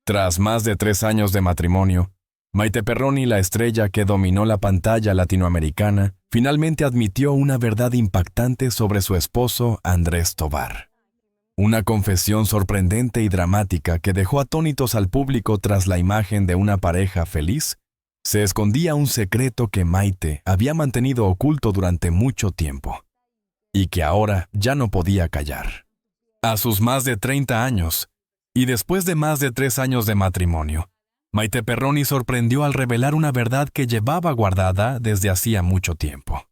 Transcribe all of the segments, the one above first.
Tras más de 3 años de matrimonio, Maite Perroni, la estrella que dominó la pantalla latinoamericana, finalmente admitió una verdad impactante sobre su esposo Andrés Tovar. Una confesión sorprendente y dramática que dejó atónitos al público. Tras la imagen de una pareja feliz, se escondía un secreto que Maite había mantenido oculto durante mucho tiempo y que ahora ya no podía callar. A sus más de 30 años, y después de más de 3 años de matrimonio, Maite Perroni sorprendió al revelar una verdad que llevaba guardada desde hacía mucho tiempo.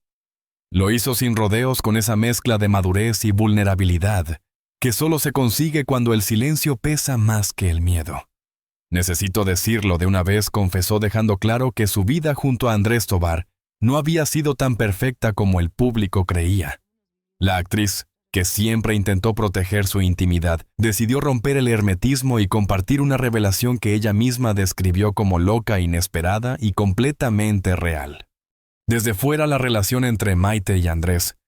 Lo hizo sin rodeos, con esa mezcla de madurez y vulnerabilidad que solo se consigue cuando el silencio pesa más que el miedo. Necesito decirlo de una vez, confesó, dejando claro que su vida junto a Andrés Tovar no había sido tan perfecta como el público creía. La actriz, que siempre intentó proteger su intimidad, decidió romper el hermetismo y compartir una revelación que ella misma describió como loca, inesperada y completamente real. Desde fuera, la relación entre Maite y Andrés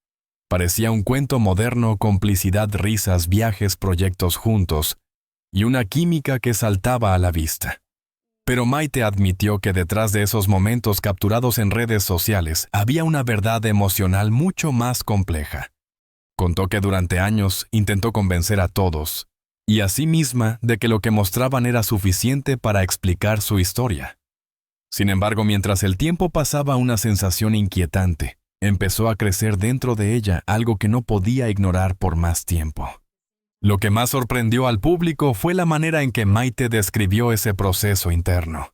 parecía un cuento moderno: complicidad, risas, viajes, proyectos juntos y una química que saltaba a la vista. Pero Maite admitió que detrás de esos momentos capturados en redes sociales había una verdad emocional mucho más compleja. Contó que durante años intentó convencer a todos, y a sí misma, de que lo que mostraban era suficiente para explicar su historia. Sin embargo, mientras el tiempo pasaba, una sensación inquietante empezó a crecer dentro de ella, algo que no podía ignorar por más tiempo. Lo que más sorprendió al público fue la manera en que Maite describió ese proceso interno.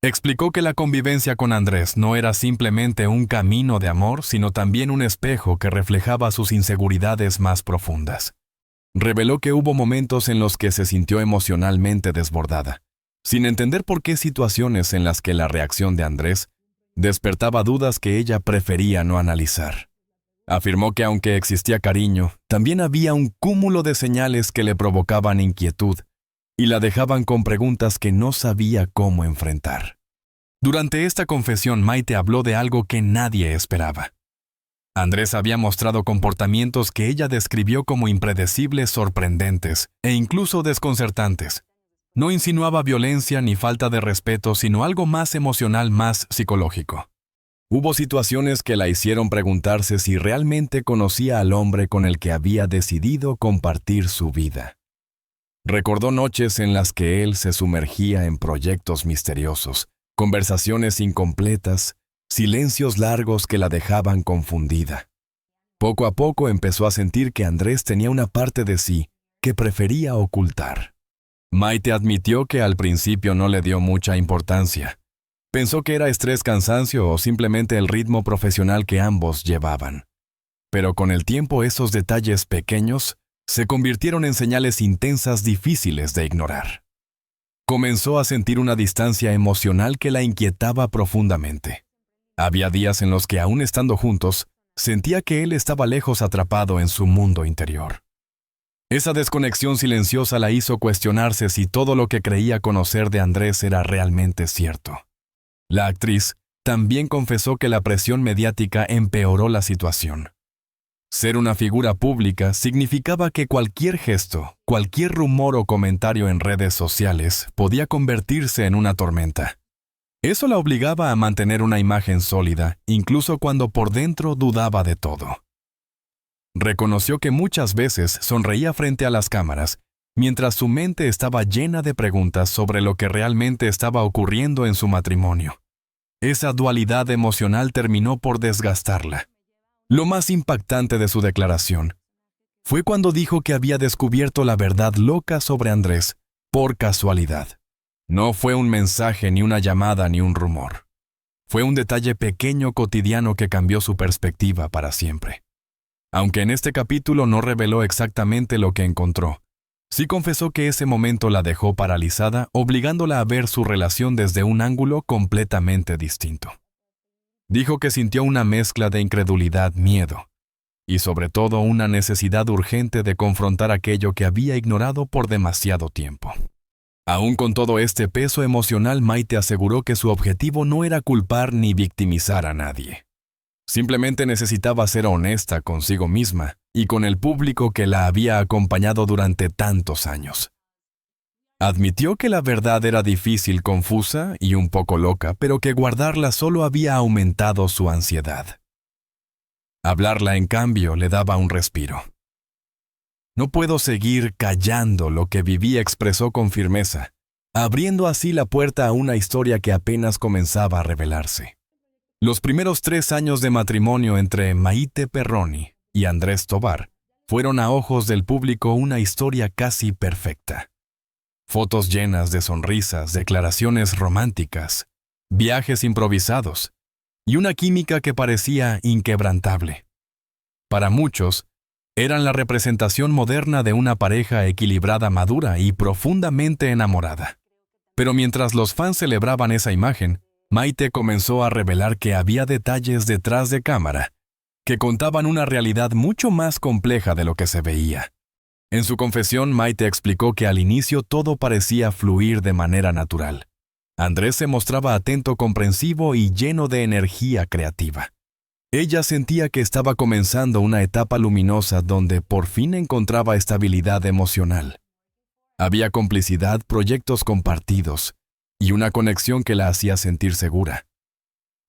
Explicó que la convivencia con Andrés no era simplemente un camino de amor, sino también un espejo que reflejaba sus inseguridades más profundas. Reveló que hubo momentos en los que se sintió emocionalmente desbordada, sin entender por qué, situaciones en las que la reacción de Andrés despertaba dudas que ella prefería no analizar. Afirmó que aunque existía cariño, también había un cúmulo de señales que le provocaban inquietud y la dejaban con preguntas que no sabía cómo enfrentar. Durante esta confesión, Maite habló de algo que nadie esperaba. Andrés había mostrado comportamientos que ella describió como impredecibles, sorprendentes e incluso desconcertantes. No insinuaba violencia ni falta de respeto, sino algo más emocional, más psicológico. Hubo situaciones que la hicieron preguntarse si realmente conocía al hombre con el que había decidido compartir su vida. Recordó noches en las que él se sumergía en proyectos misteriosos, conversaciones incompletas, silencios largos que la dejaban confundida. Poco a poco empezó a sentir que Andrés tenía una parte de sí que prefería ocultar. Maite admitió que al principio no le dio mucha importancia. Pensó que era estrés, cansancio o simplemente el ritmo profesional que ambos llevaban. Pero con el tiempo, esos detalles pequeños se convirtieron en señales intensas difíciles de ignorar. Comenzó a sentir una distancia emocional que la inquietaba profundamente. Había días en los que, aún estando juntos, sentía que él estaba lejos, atrapado en su mundo interior. Esa desconexión silenciosa la hizo cuestionarse si todo lo que creía conocer de Andrés era realmente cierto. La actriz también confesó que la presión mediática empeoró la situación. Ser una figura pública significaba que cualquier gesto, cualquier rumor o comentario en redes sociales podía convertirse en una tormenta. Eso la obligaba a mantener una imagen sólida, incluso cuando por dentro dudaba de todo. Reconoció que muchas veces sonreía frente a las cámaras, mientras su mente estaba llena de preguntas sobre lo que realmente estaba ocurriendo en su matrimonio. Esa dualidad emocional terminó por desgastarla. Lo más impactante de su declaración fue cuando dijo que había descubierto la verdad loca sobre Andrés por casualidad. No fue un mensaje, ni una llamada, ni un rumor. Fue un detalle pequeño, cotidiano, que cambió su perspectiva para siempre. Aunque en este capítulo no reveló exactamente lo que encontró, sí confesó que ese momento la dejó paralizada, obligándola a ver su relación desde un ángulo completamente distinto. Dijo que sintió una mezcla de incredulidad, miedo y sobre todo una necesidad urgente de confrontar aquello que había ignorado por demasiado tiempo. Aún con todo este peso emocional, Maite aseguró que su objetivo no era culpar ni victimizar a nadie. Simplemente necesitaba ser honesta consigo misma y con el público que la había acompañado durante tantos años. Admitió que la verdad era difícil, confusa y un poco loca, pero que guardarla solo había aumentado su ansiedad. Hablarla, en cambio, le daba un respiro. No puedo seguir callando lo que viví, expresó con firmeza, abriendo así la puerta a una historia que apenas comenzaba a revelarse. Los primeros 3 años de matrimonio entre Maite Perroni y Andrés Tovar fueron a ojos del público una historia casi perfecta. Fotos llenas de sonrisas, declaraciones románticas, viajes improvisados y una química que parecía inquebrantable. Para muchos, eran la representación moderna de una pareja equilibrada, madura y profundamente enamorada. Pero mientras los fans celebraban esa imagen, Maite comenzó a revelar que había detalles detrás de cámara que contaban una realidad mucho más compleja de lo que se veía. En su confesión, Maite explicó que al inicio todo parecía fluir de manera natural. Andrés se mostraba atento, comprensivo y lleno de energía creativa. Ella sentía que estaba comenzando una etapa luminosa donde por fin encontraba estabilidad emocional. Había complicidad, proyectos compartidos y una conexión que la hacía sentir segura.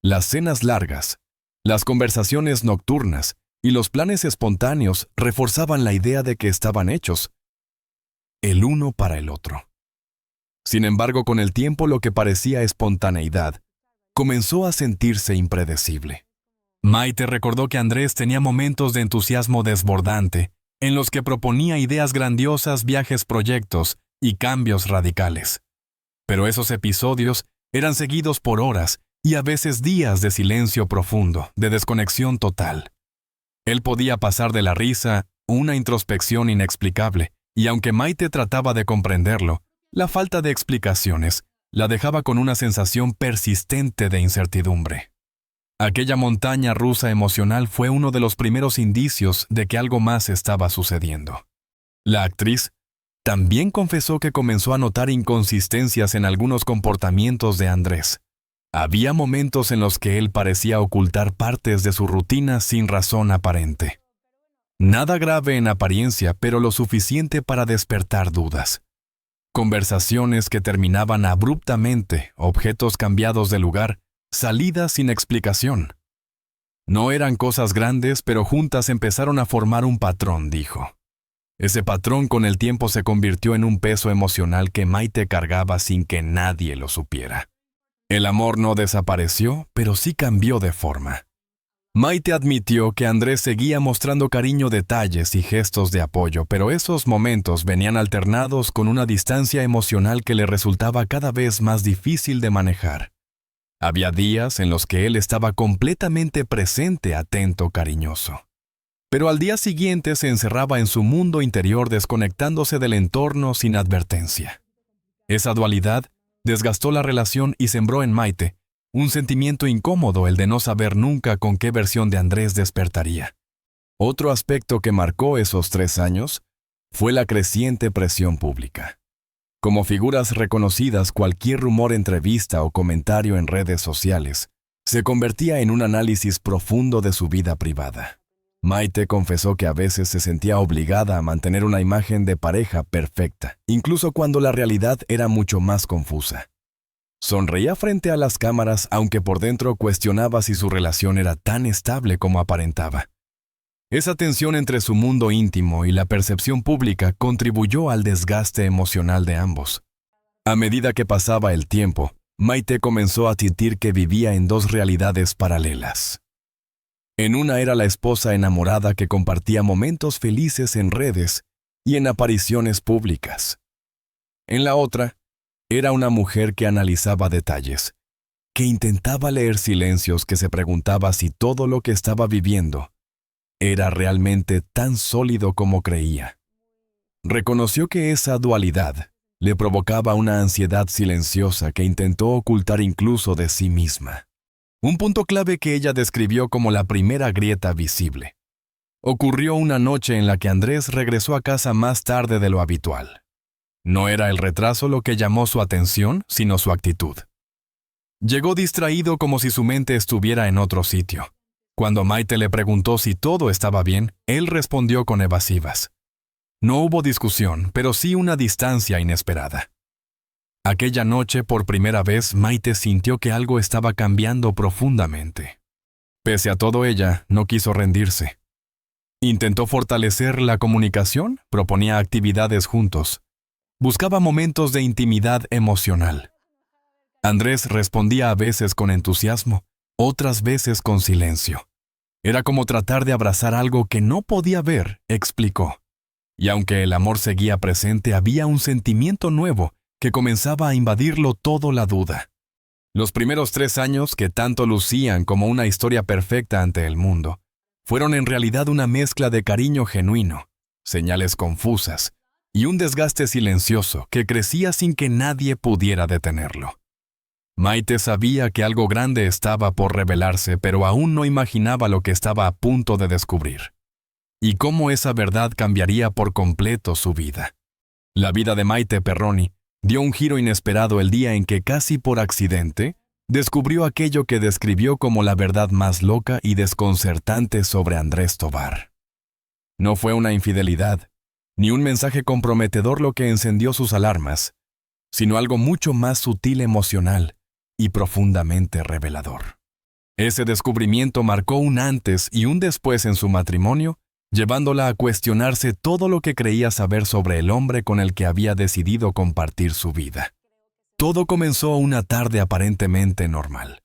Las cenas largas, las conversaciones nocturnas y los planes espontáneos reforzaban la idea de que estaban hechos el uno para el otro. Sin embargo, con el tiempo lo que parecía espontaneidad comenzó a sentirse impredecible. Maite recordó que Andrés tenía momentos de entusiasmo desbordante, en los que proponía ideas grandiosas, viajes, proyectos y cambios radicales. Pero esos episodios eran seguidos por horas y a veces días de silencio profundo, de desconexión total. Él podía pasar de la risa a una introspección inexplicable, y aunque Maite trataba de comprenderlo, la falta de explicaciones la dejaba con una sensación persistente de incertidumbre. Aquella montaña rusa emocional fue uno de los primeros indicios de que algo más estaba sucediendo. La actriz también confesó que comenzó a notar inconsistencias en algunos comportamientos de Andrés. Había momentos en los que él parecía ocultar partes de su rutina sin razón aparente. Nada grave en apariencia, pero lo suficiente para despertar dudas. Conversaciones que terminaban abruptamente, objetos cambiados de lugar, salidas sin explicación. No eran cosas grandes, pero juntas empezaron a formar un patrón, dijo. Ese patrón con el tiempo se convirtió en un peso emocional que Maite cargaba sin que nadie lo supiera. El amor no desapareció, pero sí cambió de forma. Maite admitió que Andrés seguía mostrando cariño, detalles y gestos de apoyo, pero esos momentos venían alternados con una distancia emocional que le resultaba cada vez más difícil de manejar. Había días en los que él estaba completamente presente, atento, cariñoso. Pero al día siguiente se encerraba en su mundo interior, desconectándose del entorno sin advertencia. Esa dualidad desgastó la relación y sembró en Maite un sentimiento incómodo, el de no saber nunca con qué versión de Andrés despertaría. Otro aspecto que marcó esos 3 años fue la creciente presión pública. Como figuras reconocidas, cualquier rumor, entrevista o comentario en redes sociales se convertía en un análisis profundo de su vida privada. Maite confesó que a veces se sentía obligada a mantener una imagen de pareja perfecta, incluso cuando la realidad era mucho más confusa. Sonreía frente a las cámaras, aunque por dentro cuestionaba si su relación era tan estable como aparentaba. Esa tensión entre su mundo íntimo y la percepción pública contribuyó al desgaste emocional de ambos. A medida que pasaba el tiempo, Maite comenzó a sentir que vivía en 2 realidades paralelas. En una era la esposa enamorada que compartía momentos felices en redes y en apariciones públicas. En la otra, era una mujer que analizaba detalles, que intentaba leer silencios, que se preguntaba si todo lo que estaba viviendo era realmente tan sólido como creía. Reconoció que esa dualidad le provocaba una ansiedad silenciosa que intentó ocultar incluso de sí misma. Un punto clave que ella describió como la primera grieta visible. Ocurrió una noche en la que Andrés regresó a casa más tarde de lo habitual. No era el retraso lo que llamó su atención, sino su actitud. Llegó distraído, como si su mente estuviera en otro sitio. Cuando Maite le preguntó si todo estaba bien, él respondió con evasivas. No hubo discusión, pero sí una distancia inesperada. Aquella noche, por primera vez, Maite sintió que algo estaba cambiando profundamente. Pese a todo, ella no quiso rendirse. Intentó fortalecer la comunicación, proponía actividades juntos. Buscaba momentos de intimidad emocional. Andrés respondía a veces con entusiasmo, otras veces con silencio. Era como tratar de abrazar algo que no podía ver, explicó. Y aunque el amor seguía presente, había un sentimiento nuevo que comenzaba a invadirlo todo, la duda. Los primeros 3 años, que tanto lucían como una historia perfecta ante el mundo, fueron en realidad una mezcla de cariño genuino, señales confusas y un desgaste silencioso que crecía sin que nadie pudiera detenerlo. Maite sabía que algo grande estaba por revelarse, pero aún no imaginaba lo que estaba a punto de descubrir. Y cómo esa verdad cambiaría por completo su vida. La vida de Maite Perroni dio un giro inesperado el día en que, casi por accidente, descubrió aquello que describió como la verdad más loca y desconcertante sobre Andrés Tovar. No fue una infidelidad, ni un mensaje comprometedor lo que encendió sus alarmas, sino algo mucho más sutil, emocional y profundamente revelador. Ese descubrimiento marcó un antes y un después en su matrimonio, llevándola a cuestionarse todo lo que creía saber sobre el hombre con el que había decidido compartir su vida. Todo comenzó una tarde aparentemente normal.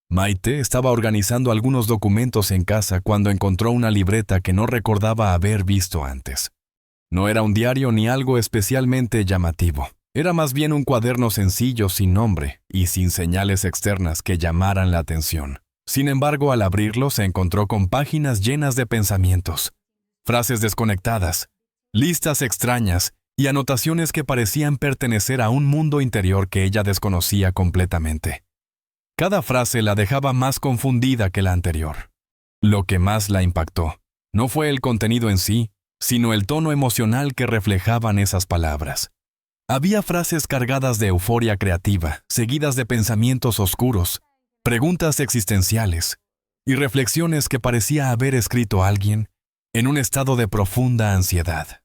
Maite estaba organizando algunos documentos en casa cuando encontró una libreta que no recordaba haber visto antes. No era un diario ni algo especialmente llamativo. Era más bien un cuaderno sencillo, sin nombre y sin señales externas que llamaran la atención. Sin embargo, al abrirlo se encontró con páginas llenas de pensamientos, frases desconectadas, listas extrañas y anotaciones que parecían pertenecer a un mundo interior que ella desconocía completamente. Cada frase la dejaba más confundida que la anterior. Lo que más la impactó no fue el contenido en sí, sino el tono emocional que reflejaban esas palabras. Había frases cargadas de euforia creativa, seguidas de pensamientos oscuros, preguntas existenciales y reflexiones que parecía haber escrito alguien en un estado de profunda ansiedad.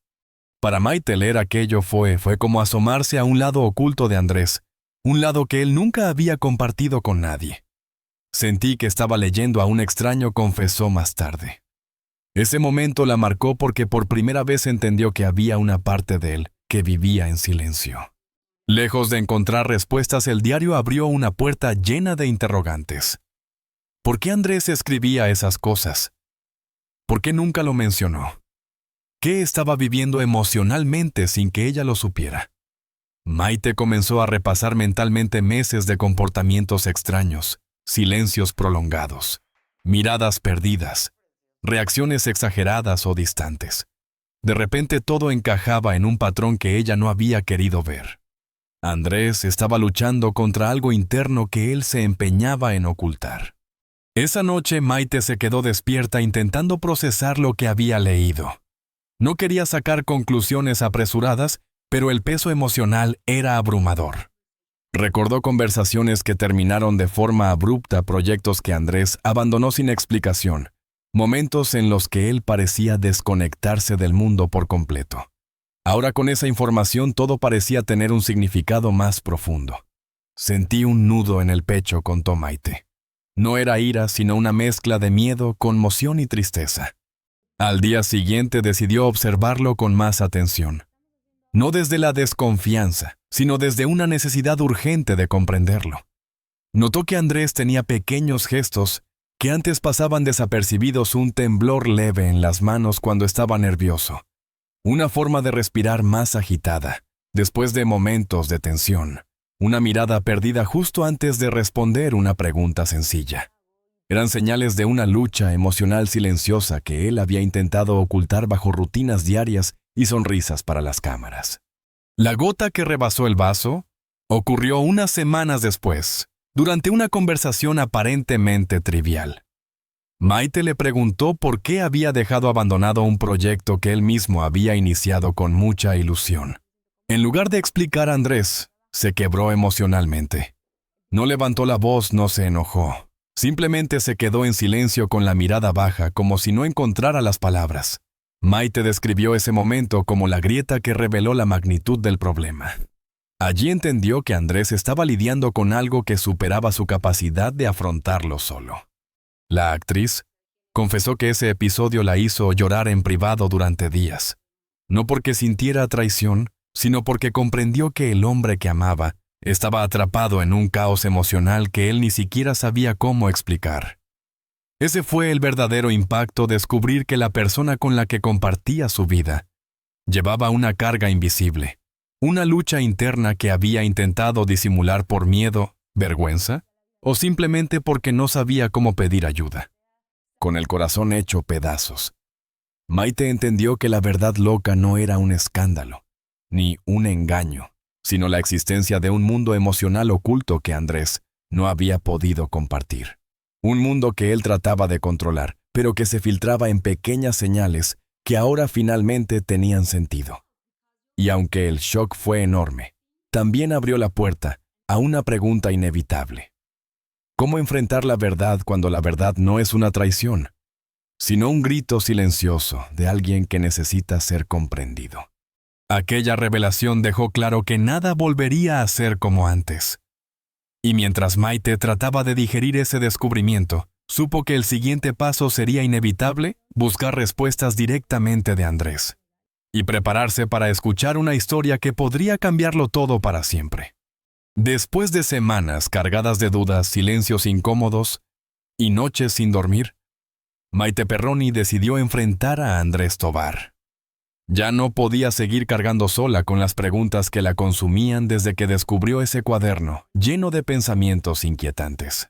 Para Maite, leer aquello fue como asomarse a un lado oculto de Andrés, un lado que él nunca había compartido con nadie. Sentí que estaba leyendo a un extraño, confesó más tarde. Ese momento la marcó porque por primera vez entendió que había una parte de él que vivía en silencio. Lejos de encontrar respuestas, el diario abrió una puerta llena de interrogantes. ¿Por qué Andrés escribía esas cosas? ¿Por qué nunca lo mencionó? ¿Qué estaba viviendo emocionalmente sin que ella lo supiera? Maite comenzó a repasar mentalmente meses de comportamientos extraños, silencios prolongados, miradas perdidas, reacciones exageradas o distantes. De repente todo encajaba en un patrón que ella no había querido ver. Andrés estaba luchando contra algo interno que él se empeñaba en ocultar. Esa noche Maite se quedó despierta intentando procesar lo que había leído. No quería sacar conclusiones apresuradas, pero el peso emocional era abrumador. Recordó conversaciones que terminaron de forma abrupta, proyectos que Andrés abandonó sin explicación, momentos en los que él parecía desconectarse del mundo por completo. Ahora con esa información todo parecía tener un significado más profundo. Sentí un nudo en el pecho, contó Maite. No era ira, sino una mezcla de miedo, conmoción y tristeza. Al día siguiente decidió observarlo con más atención. No desde la desconfianza, sino desde una necesidad urgente de comprenderlo. Notó que Andrés tenía pequeños gestos que antes pasaban desapercibidos, un temblor leve en las manos cuando estaba nervioso, una forma de respirar más agitada, después de momentos de tensión, una mirada perdida justo antes de responder una pregunta sencilla. Eran señales de una lucha emocional silenciosa que él había intentado ocultar bajo rutinas diarias y sonrisas para las cámaras. La gota que rebasó el vaso ocurrió unas semanas después, durante una conversación aparentemente trivial. Maite le preguntó por qué había dejado abandonado un proyecto que él mismo había iniciado con mucha ilusión. En lugar de explicar, Andrés se quebró emocionalmente. No levantó la voz, no se enojó. Simplemente se quedó en silencio con la mirada baja, como si no encontrara las palabras. Maite describió ese momento como la grieta que reveló la magnitud del problema. Allí entendió que Andrés estaba lidiando con algo que superaba su capacidad de afrontarlo solo. La actriz confesó que ese episodio la hizo llorar en privado durante días, no porque sintiera traición, sino porque comprendió que el hombre que amaba estaba atrapado en un caos emocional que él ni siquiera sabía cómo explicar. Ese fue el verdadero impacto: descubrir que la persona con la que compartía su vida llevaba una carga invisible, una lucha interna que había intentado disimular por miedo, vergüenza, o simplemente porque no sabía cómo pedir ayuda. Con el corazón hecho pedazos, Maite entendió que la verdad loca no era un escándalo, ni un engaño, sino la existencia de un mundo emocional oculto que Andrés no había podido compartir. Un mundo que él trataba de controlar, pero que se filtraba en pequeñas señales que ahora finalmente tenían sentido. Y aunque el shock fue enorme, también abrió la puerta a una pregunta inevitable. ¿Cómo enfrentar la verdad cuando la verdad no es una traición, sino un grito silencioso de alguien que necesita ser comprendido? Aquella revelación dejó claro que nada volvería a ser como antes. Y mientras Maite trataba de digerir ese descubrimiento, supo que el siguiente paso sería inevitable: buscar respuestas directamente de Andrés y prepararse para escuchar una historia que podría cambiarlo todo para siempre. Después de semanas cargadas de dudas, silencios incómodos y noches sin dormir, Maite Perroni decidió enfrentar a Andrés Tovar. Ya no podía seguir cargando sola con las preguntas que la consumían desde que descubrió ese cuaderno lleno de pensamientos inquietantes.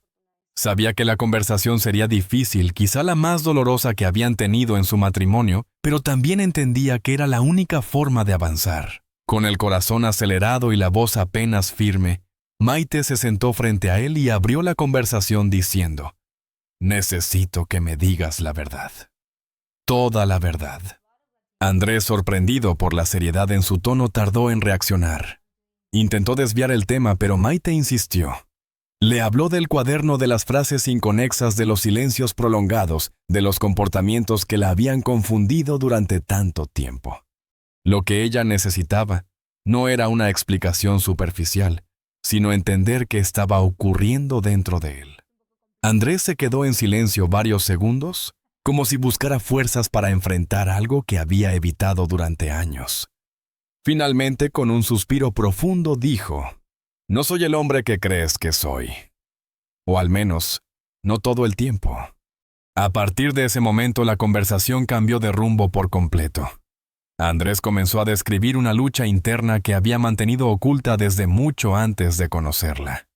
Sabía que la conversación sería difícil, quizá la más dolorosa que habían tenido en su matrimonio, pero también entendía que era la única forma de avanzar. Con el corazón acelerado y la voz apenas firme, Maite se sentó frente a él y abrió la conversación diciendo: «Necesito que me digas la verdad. Toda la verdad». Andrés, sorprendido por la seriedad en su tono, tardó en reaccionar. Intentó desviar el tema, pero Maite insistió. Le habló del cuaderno, de las frases inconexas, de los silencios prolongados, de los comportamientos que la habían confundido durante tanto tiempo. Lo que ella necesitaba no era una explicación superficial, sino entender qué estaba ocurriendo dentro de él. Andrés se quedó en silencio varios segundos, como si buscara fuerzas para enfrentar algo que había evitado durante años. Finalmente, con un suspiro profundo, dijo: «No soy el hombre que crees que soy. O al menos, no todo el tiempo». A partir de ese momento, la conversación cambió de rumbo por completo. Andrés comenzó a describir una lucha interna que había mantenido oculta desde mucho antes de conocerla.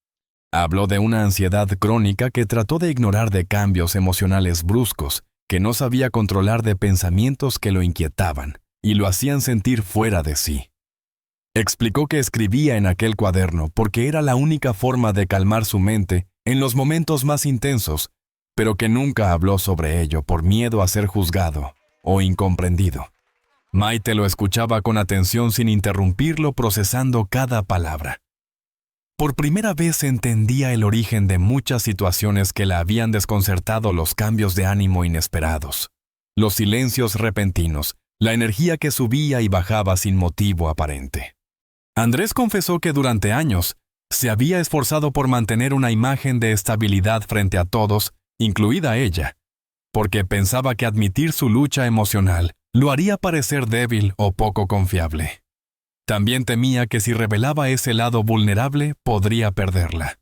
Habló de una ansiedad crónica que trató de ignorar, de cambios emocionales bruscos que no sabía controlar, de pensamientos que lo inquietaban y lo hacían sentir fuera de sí. Explicó que escribía en aquel cuaderno porque era la única forma de calmar su mente en los momentos más intensos, pero que nunca habló sobre ello por miedo a ser juzgado o incomprendido. Maite lo escuchaba con atención sin interrumpirlo, procesando cada palabra. Por primera vez entendía el origen de muchas situaciones que la habían desconcertado: los cambios de ánimo inesperados, los silencios repentinos, la energía que subía y bajaba sin motivo aparente. Andrés confesó que durante años se había esforzado por mantener una imagen de estabilidad frente a todos, incluida ella, porque pensaba que admitir su lucha emocional lo haría parecer débil o poco confiable. También temía que si revelaba ese lado vulnerable, podría perderla.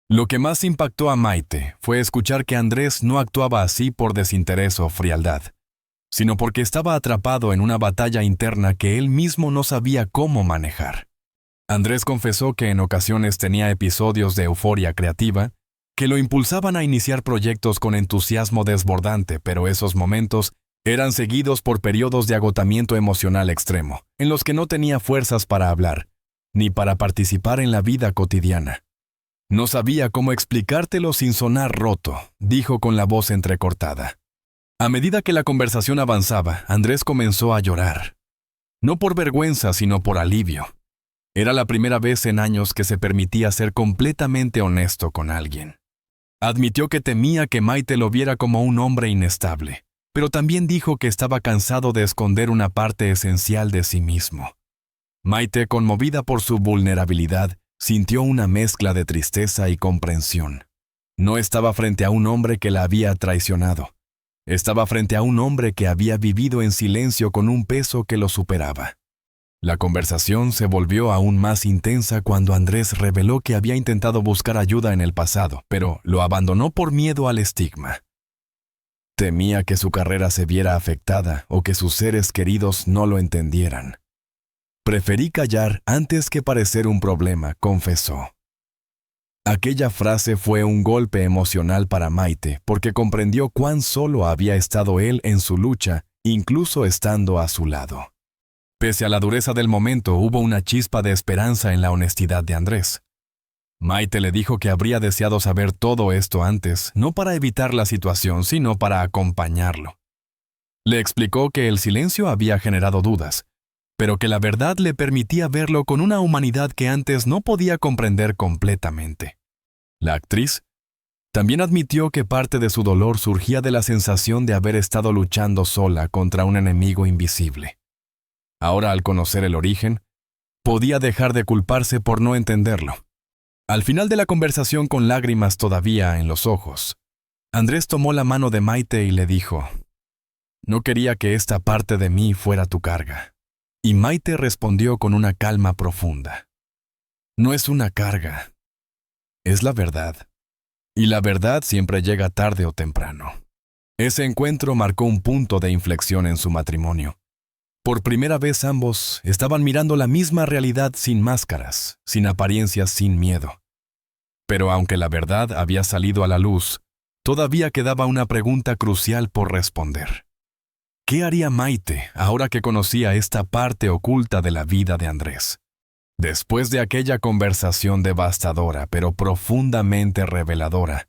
Lo que más impactó a Maite fue escuchar que Andrés no actuaba así por desinterés o frialdad, sino porque estaba atrapado en una batalla interna que él mismo no sabía cómo manejar. Andrés confesó que en ocasiones tenía episodios de euforia creativa que lo impulsaban a iniciar proyectos con entusiasmo desbordante, pero esos momentos eran seguidos por periodos de agotamiento emocional extremo, en los que no tenía fuerzas para hablar, ni para participar en la vida cotidiana. «No sabía cómo explicártelo sin sonar roto», dijo con la voz entrecortada. A medida que la conversación avanzaba, Andrés comenzó a llorar. No por vergüenza, sino por alivio. Era la primera vez en años que se permitía ser completamente honesto con alguien. Admitió que temía que Maite lo viera como un hombre inestable, pero también dijo que estaba cansado de esconder una parte esencial de sí mismo. Maite, conmovida por su vulnerabilidad, sintió una mezcla de tristeza y comprensión. No estaba frente a un hombre que la había traicionado. Estaba frente a un hombre que había vivido en silencio con un peso que lo superaba. La conversación se volvió aún más intensa cuando Andrés reveló que había intentado buscar ayuda en el pasado, pero lo abandonó por miedo al estigma. Temía que su carrera se viera afectada o que sus seres queridos no lo entendieran. Preferí callar antes que parecer un problema, confesó. Aquella frase fue un golpe emocional para Maite porque comprendió cuán solo había estado él en su lucha, incluso estando a su lado. Pese a la dureza del momento, hubo una chispa de esperanza en la honestidad de Andrés. Maite le dijo que habría deseado saber todo esto antes, no para evitar la situación, sino para acompañarlo. Le explicó que el silencio había generado dudas, pero que la verdad le permitía verlo con una humanidad que antes no podía comprender completamente. La actriz también admitió que parte de su dolor surgía de la sensación de haber estado luchando sola contra un enemigo invisible. Ahora, al conocer el origen, podía dejar de culparse por no entenderlo. Al final de la conversación, con lágrimas todavía en los ojos, Andrés tomó la mano de Maite y le dijo: «No quería que esta parte de mí fuera tu carga». Y Maite respondió con una calma profunda: «No es una carga, es la verdad. Y la verdad siempre llega tarde o temprano». Ese encuentro marcó un punto de inflexión en su matrimonio. Por primera vez ambos estaban mirando la misma realidad sin máscaras, sin apariencias, sin miedo. Pero aunque la verdad había salido a la luz, todavía quedaba una pregunta crucial por responder. ¿Qué haría Maite ahora que conocía esta parte oculta de la vida de Andrés? Después de aquella conversación devastadora, pero profundamente reveladora,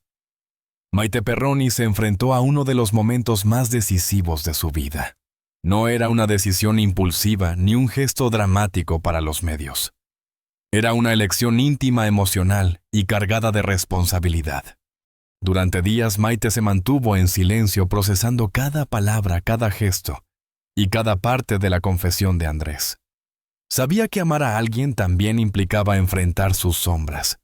Maite Perroni se enfrentó a uno de los momentos más decisivos de su vida. No era una decisión impulsiva ni un gesto dramático para los medios. Era una elección íntima, emocional y cargada de responsabilidad. Durante días, Maite se mantuvo en silencio procesando cada palabra, cada gesto y cada parte de la confesión de Andrés. Sabía que amar a alguien también implicaba enfrentar sus sombras,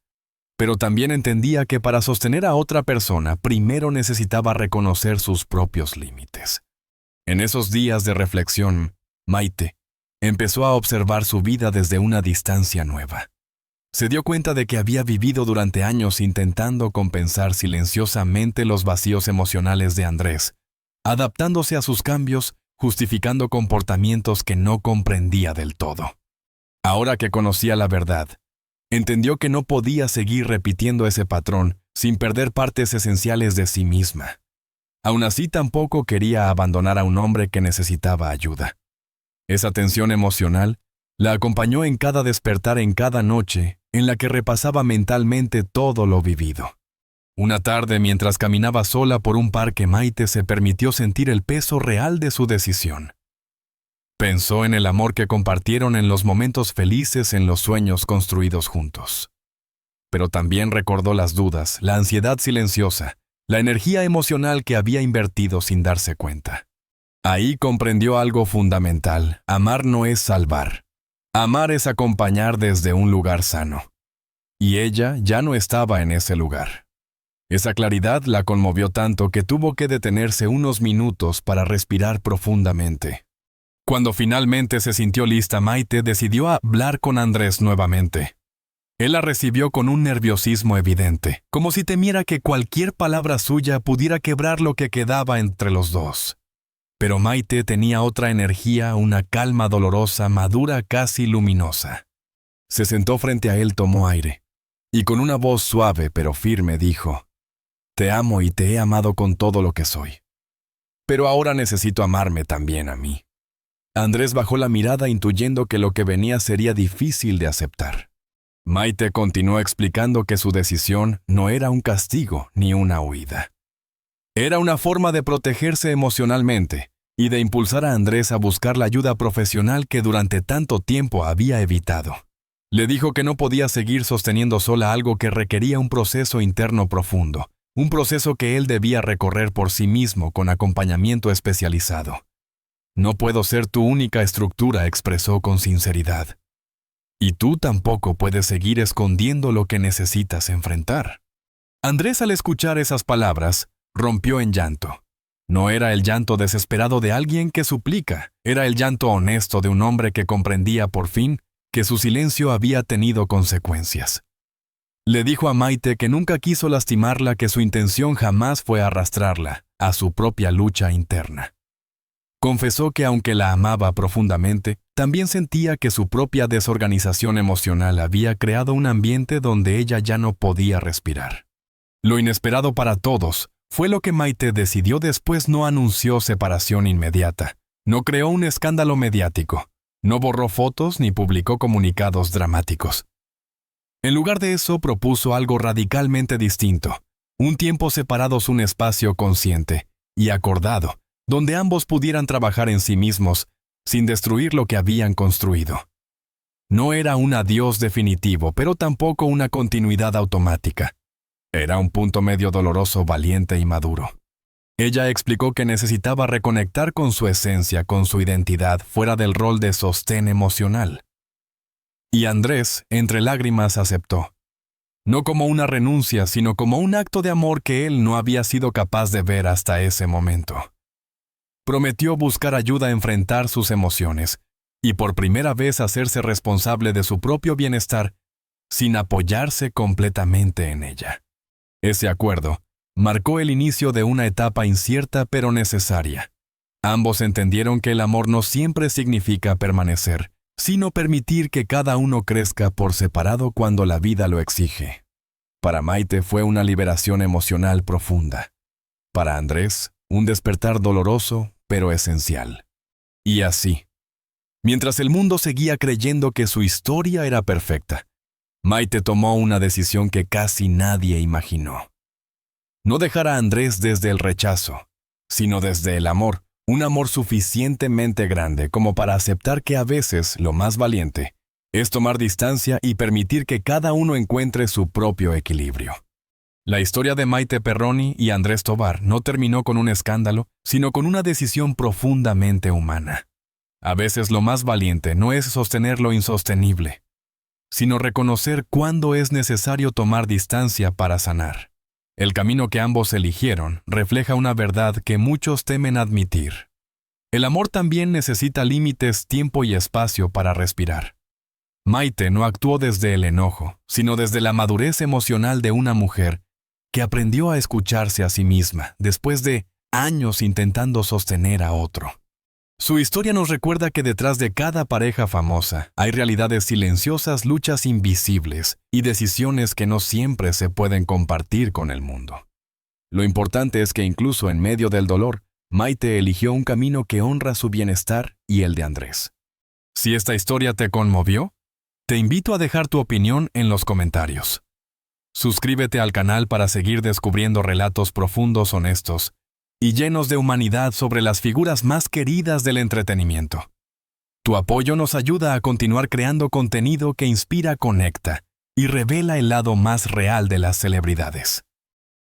pero también entendía que para sostener a otra persona primero necesitaba reconocer sus propios límites. En esos días de reflexión, Maite empezó a observar su vida desde una distancia nueva. Se dio cuenta de que había vivido durante años intentando compensar silenciosamente los vacíos emocionales de Andrés, adaptándose a sus cambios, justificando comportamientos que no comprendía del todo. Ahora que conocía la verdad, entendió que no podía seguir repitiendo ese patrón sin perder partes esenciales de sí misma. Aún así, tampoco quería abandonar a un hombre que necesitaba ayuda. Esa tensión emocional la acompañó en cada despertar, en cada noche en la que repasaba mentalmente todo lo vivido. Una tarde, mientras caminaba sola por un parque, Maite se permitió sentir el peso real de su decisión. Pensó en el amor que compartieron, en los momentos felices, en los sueños construidos juntos. Pero también recordó las dudas, la ansiedad silenciosa, la energía emocional que había invertido sin darse cuenta. Ahí comprendió algo fundamental: amar no es salvar. Amar es acompañar desde un lugar sano. Y ella ya no estaba en ese lugar. Esa claridad la conmovió tanto que tuvo que detenerse unos minutos para respirar profundamente. Cuando finalmente se sintió lista, Maite decidió hablar con Andrés nuevamente. Él la recibió con un nerviosismo evidente, como si temiera que cualquier palabra suya pudiera quebrar lo que quedaba entre los dos. Pero Maite tenía otra energía, una calma dolorosa, madura, casi luminosa. Se sentó frente a él, tomó aire, y con una voz suave pero firme dijo: «Te amo y te he amado con todo lo que soy. Pero ahora necesito amarme también a mí». Andrés bajó la mirada, intuyendo que lo que venía sería difícil de aceptar. Maite continuó explicando que su decisión no era un castigo ni una huida. Era una forma de protegerse emocionalmente y de impulsar a Andrés a buscar la ayuda profesional que durante tanto tiempo había evitado. Le dijo que no podía seguir sosteniendo sola algo que requería un proceso interno profundo, un proceso que él debía recorrer por sí mismo con acompañamiento especializado. «No puedo ser tu única estructura», expresó con sinceridad. Y tú tampoco puedes seguir escondiendo lo que necesitas enfrentar. Andrés, al escuchar esas palabras, rompió en llanto. No era el llanto desesperado de alguien que suplica, era el llanto honesto de un hombre que comprendía por fin que su silencio había tenido consecuencias. Le dijo a Maite que nunca quiso lastimarla, que su intención jamás fue arrastrarla a su propia lucha interna. Confesó que aunque la amaba profundamente, también sentía que su propia desorganización emocional había creado un ambiente donde ella ya no podía respirar. Lo inesperado para todos fue lo que Maite decidió después. No anunció separación inmediata, no creó un escándalo mediático, no borró fotos ni publicó comunicados dramáticos. En lugar de eso, propuso algo radicalmente distinto, un tiempo separados, un espacio consciente y acordado, donde ambos pudieran trabajar en sí mismos sin destruir lo que habían construido. No era un adiós definitivo, pero tampoco una continuidad automática. Era un punto medio doloroso, valiente y maduro. Ella explicó que necesitaba reconectar con su esencia, con su identidad, fuera del rol de sostén emocional. Y Andrés, entre lágrimas, aceptó. No como una renuncia, sino como un acto de amor que él no había sido capaz de ver hasta ese momento. Prometió buscar ayuda a enfrentar sus emociones y por primera vez hacerse responsable de su propio bienestar sin apoyarse completamente en ella. Ese acuerdo marcó el inicio de una etapa incierta pero necesaria. Ambos entendieron que el amor no siempre significa permanecer, sino permitir que cada uno crezca por separado cuando la vida lo exige. Para Maite fue una liberación emocional profunda. Para Andrés, un despertar doloroso, pero esencial. Y así, mientras el mundo seguía creyendo que su historia era perfecta, Maite tomó una decisión que casi nadie imaginó. No dejar a Andrés desde el rechazo, sino desde el amor, un amor suficientemente grande como para aceptar que a veces lo más valiente es tomar distancia y permitir que cada uno encuentre su propio equilibrio. La historia de Maite Perroni y Andrés Tovar no terminó con un escándalo, sino con una decisión profundamente humana. A veces lo más valiente no es sostener lo insostenible, sino reconocer cuándo es necesario tomar distancia para sanar. El camino que ambos eligieron refleja una verdad que muchos temen admitir. El amor también necesita límites, tiempo y espacio para respirar. Maite no actuó desde el enojo, sino desde la madurez emocional de una mujer que aprendió a escucharse a sí misma después de años intentando sostener a otro. Su historia nos recuerda que detrás de cada pareja famosa hay realidades silenciosas, luchas invisibles y decisiones que no siempre se pueden compartir con el mundo. Lo importante es que incluso en medio del dolor, Maite eligió un camino que honra su bienestar y el de Andrés. Si esta historia te conmovió, te invito a dejar tu opinión en los comentarios. Suscríbete al canal para seguir descubriendo relatos profundos, honestos y llenos de humanidad sobre las figuras más queridas del entretenimiento. Tu apoyo nos ayuda a continuar creando contenido que inspira, conecta y revela el lado más real de las celebridades.